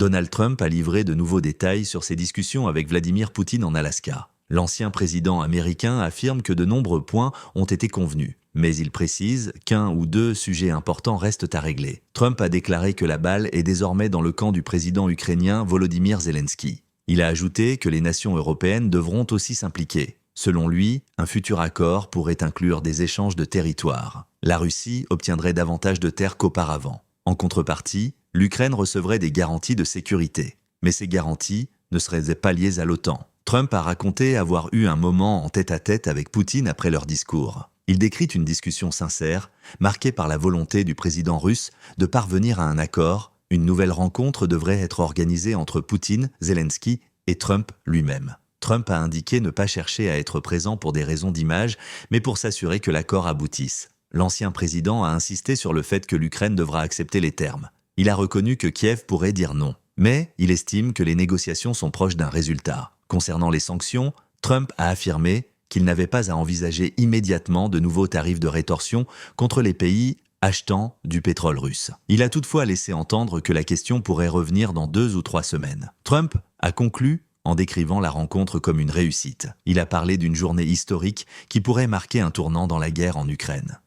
Donald Trump a livré de nouveaux détails sur ses discussions avec Vladimir Poutine en Alaska. L'ancien président américain affirme que de nombreux points ont été convenus, mais il précise qu'un ou deux sujets importants restent à régler. Trump a déclaré que la balle est désormais dans le camp du président ukrainien Volodymyr Zelensky. Il a ajouté que les nations européennes devront aussi s'impliquer. Selon lui, un futur accord pourrait inclure des échanges de territoires. La Russie obtiendrait davantage de terres qu'auparavant. En contrepartie, l'Ukraine recevrait des garanties de sécurité. Mais ces garanties ne seraient pas liées à l'OTAN. Trump a raconté avoir eu un moment en tête-à-tête avec Poutine après leur discours. Il décrit une discussion sincère, marquée par la volonté du président russe de parvenir à un accord. Une nouvelle rencontre devrait être organisée entre Poutine, Zelensky et Trump lui-même. Trump a indiqué ne pas chercher à être présent pour des raisons d'image, mais pour s'assurer que l'accord aboutisse. L'ancien président a insisté sur le fait que l'Ukraine devra accepter les termes. Il a reconnu que Kiev pourrait dire non, mais il estime que les négociations sont proches d'un résultat. Concernant les sanctions, Trump a affirmé qu'il n'avait pas à envisager immédiatement de nouveaux tarifs de rétorsion contre les pays achetant du pétrole russe. Il a toutefois laissé entendre que la question pourrait revenir dans 2 ou 3 semaines. Trump a conclu en décrivant la rencontre comme une réussite. Il a parlé d'une journée historique qui pourrait marquer un tournant dans la guerre en Ukraine.